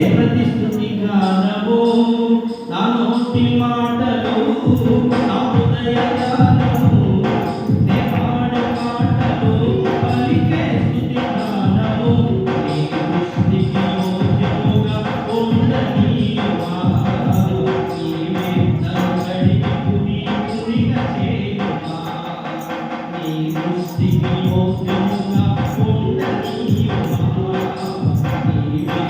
ప్రతి స్తుతి గానము నా నోటి మాటలు నా హృదయ గానము నే పాడే పాటలు పలికే స్తుతి గానము నీ దృష్టికి యోగ్యముగా ఉండనీయుమా నీవే నన్ను కడిగి పునీతునిగా చేయుమా నీ దృష్టికి యోగ్యముగా ఉండనీయుమా నీవే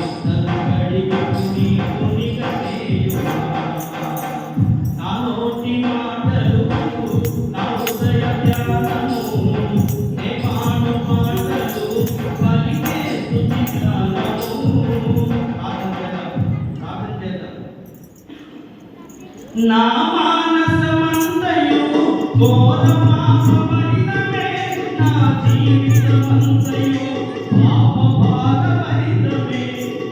నా మానసమంతయు ఘోరపాపమరితమే నా జీవితమంతయు పాపభారభరితమే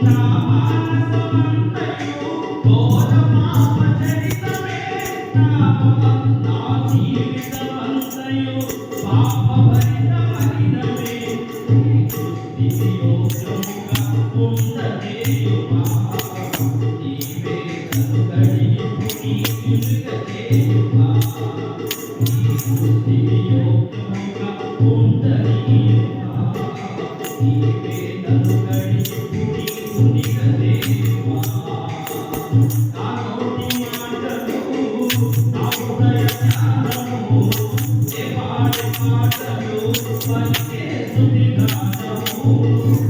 నా మానసమంతయు ఘోరపాపచరితమే నా జీవితమంతయు పాపభరితమరితమే నీ దృష్టికి యోగ్యముగా ఉండనేయుమా నీవే నన్ను కడిగి పునీతునిగా చేయుమా నీ దృష్టికి యోగ్యముగా ఉండనీయుమా నీవే నన్ను కడిగి పునీతునిగా చేయుమా నా నోటి మాటలు నా హృదయ ధ్యానము నే పాడే పాటలు పలికే స్తుతి గానము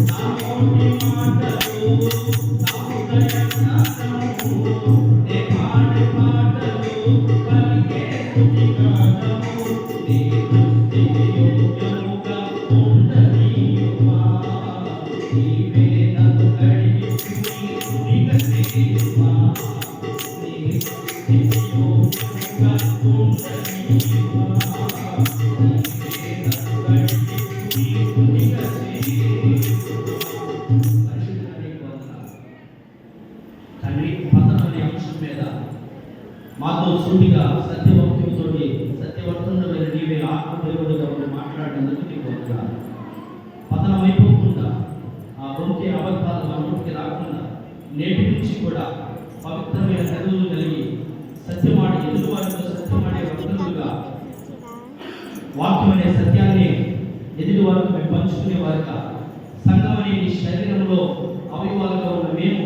నా నోటి మాటలు నా హృదయ ధ్యానము నే పాడే పాటలు పలికే స్తుతి గానము నీ దృష్టికి యోగ్యముగా ఉండనీయుమా నీవే నన్ను కడిగి పునీతునిగా చేయుమా నీ దృష్టికి యోగ్యముగా ఉండనీయుమా నీవే నన్ను కడిగి పునీతునిగా చేయుమా. తండ్రి పతనమనే అంశం మీద మాతో సూటిగా సత్యవాక్యంతో సత్యవర్తనుడైన నీవే ఆత్మదేవుడుగా ఉండి మాట్లాడినందుకు నీకు వందనాలు. పతనం అయిపోకుండా ఆ వంకే అబద్ధాలు మా నోటికి రాకుండా నేటి నుంచి కూడా పవిత్రమైన చదువులు కలిగి సత్యమాడి ఎదుటివారితో సత్యమాడే వర్తనులుగా వాక్యం అనే సత్యాన్ని ఎదుటివారికి మేము పంచుకునే వారుగా సంఘం అనే నీ శరీరంలో అవయవాలుగా ఉన్న మేము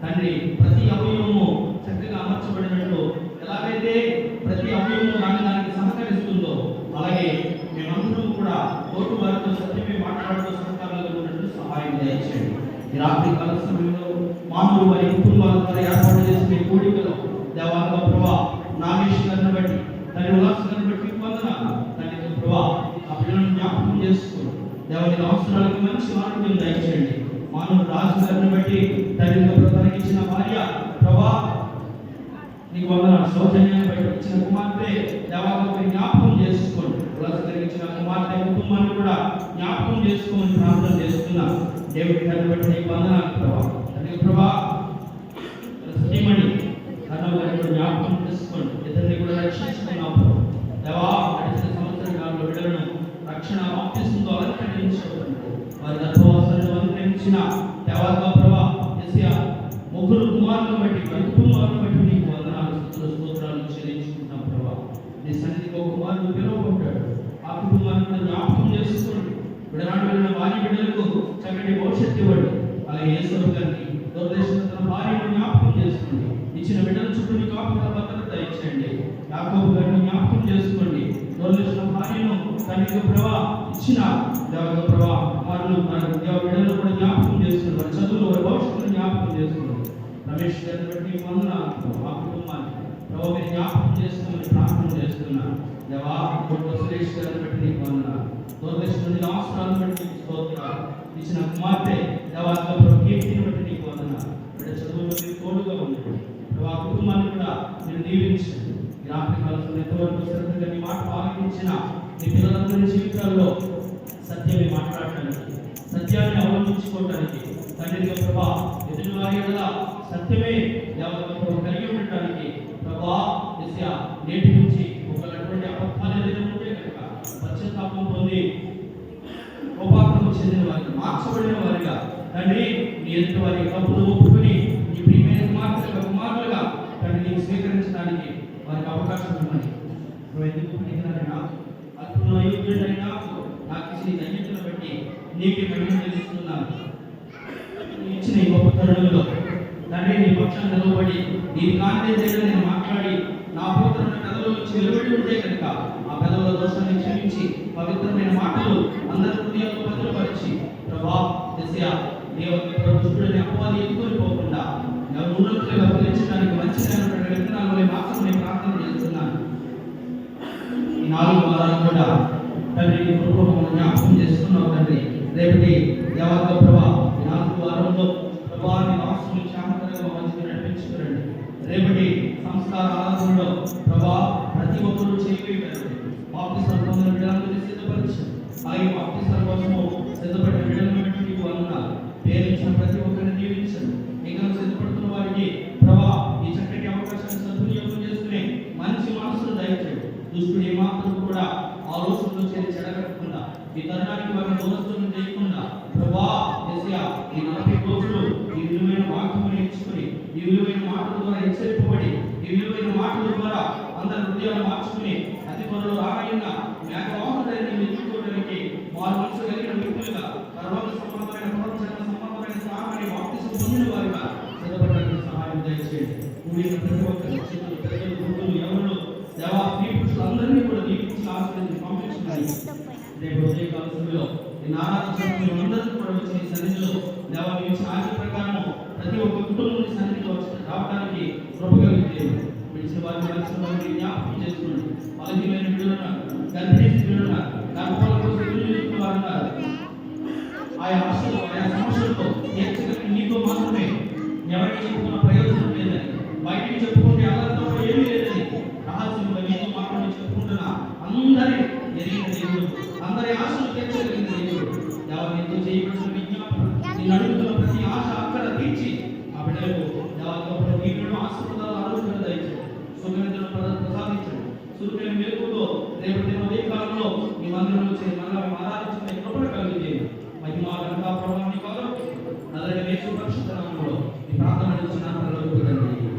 తండ్రి ప్రతి అవయవము చక్కగా అమర్చబడినట్లు ఎలాగైతే ప్రతి అవయవము దానికి సహకరిస్తుందో అలాగే మేమందరం కూడా తోటి వారితో సత్యమే మాట్లాడుతూ సహకారాలు ఉన్నట్లు సహాయం దయచేయండి. ఈ రాత్రి కాల సమయంలో మామూలు వారి కుటుంబాల ద్వారా ఏర్పాటు చేసిన కూడికలో దేవాలయ ప్రభా నాగేష్ గారిని బట్టి తండ్రి ఉల్లాస్ గారిని బట్టి వందనాలు తండ్రి ప్రభా ఆ పిల్లలను జ్ఞాపకం చేసుకుని దేవాలయ అవసరాలకు మంచి ఆరోగ్యం దయచేయండి. మానవ రాజు గారిని బట్టి తండ్రి తనకి ఇచ్చిన భార్య ప్రభా నీకు వందనాలు. సౌజన్యాన్ని బట్టి ఇచ్చిన కుమార్తె దేవాలయ జ్ఞాపకం చేసుకోండి. ఉల్లాస్ గారికి ఇచ్చిన కుమార్తె కుటుంబాన్ని కూడా జ్ఞాపకం చేసుకోమని ప్రార్థన చేస్తున్నా. దేవుడి గారిని బట్టి నీకు వందనాలు ప్రభా. తండ్రి ప్రభా శ్రీమణి కర్ణవ్ గారిని కూడా జ్ఞాపకం చేసుకోండి. ఇద్దరిని కూడా రక్షించుకున్నావు దేవా. గడిచిన సంవత్సర కాలంలో బిడ్డలను రక్షణ బాప్తిసంతో అలంకరించబడి వారి గర్భవాసాలను అనుగ్రహించిన దేవాలయ ప్రభా యెషయా ముగ్గురు కుమారులను బట్టి వారి కుటుంబాలను బట్టి నీకు వందనాలు స్తోత్రాలు చెల్లించుకుంటున్నాం ప్రభా. నీ సన్నిధికి ఒక కుమారుడు పిలువబడ్డాడు. ఆ కుటుంబాన్ని కూడా జ్ఞాపకం చేసుకోండి. విడనాడు వెళ్ళిన వారి బిడ్డలకు చక్కటి భవిష్యత్తు ఇవ్వండి. అలాగే యేసయ్య గారిని దూరదేశంలో తన భార్యను జ్ఞాపకం చేసుకోండి. ఇచ్చిన బిడ్డల చుట్టూ మీ కాపుదల భద్రత ఇచ్చండి. యాకోబు గారిని జ్ఞాపకం చేసుకోండి. దూరదేశంలో భార్యను తండ్రికి ప్రభా ఇచ్చిన దేవత ప్రభా వారు బిడ్డలను కూడా జ్ఞాపకం చేసుకోండి. వారి చదువులు వారి భవిష్యత్తును జ్ఞాపకం చేసుకోండి. రమేష్ గారిని బట్టి వందనాలు ఆ కుటుంబాన్ని ప్రభావ మీరు జ్ఞాపకం చేసుకోమని ప్రార్థన చేస్తున్నాను. దేవా సురేష్ గారిని బట్టి నీకు వందనాలు. దూరదేశం నుండి అవసరాలను బట్టి నీకు స్తోత్రాలు. ఇచ్చిన కుమార్తె దేవాలయ కీర్తిని బట్టి నీకు వందనాలు. బిడ్డ చదువులో మీరు తోడుగా ఉండండి. ప్రభా కుటుంబాన్ని కూడా మీరు దీవించండి. ఈ రాత్రి కాలంలో ఎంతవరకు శ్రద్ధగా నీ మాట ఆలకించిన నీ పిల్లలందరి జీవితాల్లో సత్యమే మాట్లాడటానికి సత్యాన్ని అవలంబించుకోవడానికి తండ్రిగా ప్రభా ఎదుటి వారి కదా సత్యమే దేవతను కలిగి ఉండటానికి ప్రభా యెషయా నేటి నుంచి ఒకటువంటి అబద్ధాలు ఏదైనా ఉంటే కనుక పశ్చాత్తాపం పొంది కోపాగ్రహం చెందిన వారిగా మార్చబడిన వారిగా తండ్రి నీ ఎదుటి వారి తప్పులు ఒప్పుకుని నీకు మహిమ చెల్లిస్తున్నాను. ఇచ్చిన ఈ గొప్ప తరుణంలో తండ్రి నీ పక్షాన్ని నిలబడి నీ కాంతి దగ్గర నేను మాట్లాడి నా పవిత్రమైన పెదవుల నుంచి వెలువడి ఉంటే కనుక ఆ పెదవుల దోషాన్ని క్షమించి పవిత్రమైన మాటలు అందరి హృదయాలను భద్రపరిచి ప్రభా దిశా దుష్టుడిని అపవాది ఎత్తుకొని పోకుండా ఉన్నతులుగా ఫలించడానికి మంచిదైనటువంటి విత్తనాలు మాత్రం నేను ప్రార్థన చేస్తున్నాను. ఈ 4 వారాలు కూడా తండ్రి కుటుంబం జ్ఞాపకం చేస్తున్నావు తండ్రి. రేపటి దేవత ప్రభా ఈ 4 వారంలో ప్రభా నీ వాసుని క్షేమకరంగా మంచిగా నడిపించుకురండి. రేపటి సంస్కార ఆరాధనలో ప్రభా ప్రతి ఒక్కరూ చేయగలిగారు. బాప్తిస్మం పొందిన బిడ్డలందరినీ సిద్ధపరిచి అలాగే బాప్తిస్మం కోసము సిద్ధపడిన బిడ్డలను బట్టి నీకు వందనాలు. పేరించిన ప్రతి ఒక్కరిని దీవించండి. ఇంకా సిద్ధపడుతున్న వారికి ప్రభా ఈ చక్కటి అవకాశాన్ని సద్వినియోగం చేసుకునే మంచి మనసును దయచేయండి. దుష్టుడు ఏమాత్రం కూడా ఆలోచనలు చేసి చెడగట్టకుండా ఈ తరుణానికి వారిని దోషులను చేయకుండా ప్రభా యేసయ్యా ఈ 40 రోజులు ఈ విలువైన వాక్యము నేర్చుకుని ఈ విలువైన మాటల ద్వారా హెచ్చరింపబడి ఈ విలువైన మాటల ద్వారా అందరి హృదయాలు మార్చుకుని అతి త్వరలో రాయన్న మేఘవాహనుడైన ఎదుర్కోవడానికి వారి మనసు కలిగిన వ్యక్తులుగా పరలోక సంబంధమైన పునర్జన్మ సంబంధమైన స్నానాన్ని బాప్తిసం పొందిన వారిగా సిద్ధపడడానికి సహాయం దయచేయండి. కూడిన ప్రతి ఒక్కరి చేతులు పెద్దలు గురువులు ఎవరు దేవా స్త్రీ పురుషులందరినీ కూడా దీవించి ఆశీర్వదించి పంపించుకుని రేపు ఉదయకాల సమయంలో ఈ నారాయణ అందరికీ కూడా వచ్చిన సన్నిధిలో దేవా మీ ఇచ్చిన ఆజ్ఞ ప్రకారం ప్రతి ఒక్క కుటుంబం సన్నిధిలో రావడానికి కృప కలిగింది. పిలిచిన వారిని కలిసిన వారిని జ్ఞాపకం చేసుకోండి. బలహీనమైన బిడ్డలున్నారు, గర్భిణీ స్త్రీలున్నారు, గర్భాల కోసం ఎదురు చూస్తున్న వారు ఉన్నారు. ఆయా ఆశలు ఆయా సమస్యలతో తీర్చగలిగిన నీతో మాత్రమే, ఎవరికి చెప్పుకున్న ప్రయోజనం లేదని, బయటికి చెప్పుకుంటే అందరితో ఏమీ లేదని రహస్యంగా నీతో మాత్రమే చెప్పుకుంటున్నా అందరి ఎరిగిన దేవుడు, అందరి ఆశలు తీర్చగలిగిన దేవుడు. ఎవరితో చేయబడిన విజ్ఞాపన నేను అడుగుతున్న ప్రతి ఆశ అక్కడ తీర్చి ఆ బిడ్డలకు దేవతను ఆశీర్వాదాలు ఆలోచన దయచేయండి. సుఖనిధులను ప్రసాదించండి. సుఖమైన మెరుగుతో రేపటి ఉదయ కాలంలో మీ మందిరంలో చేరి మళ్ళీ ఆరాధించిన కృపణ కలిగించేయండి. మహిమా ఘనతా ప్రభావాన్ని కలగొట్టి నల్లటి యేసు పరిశుద్ధ నామములో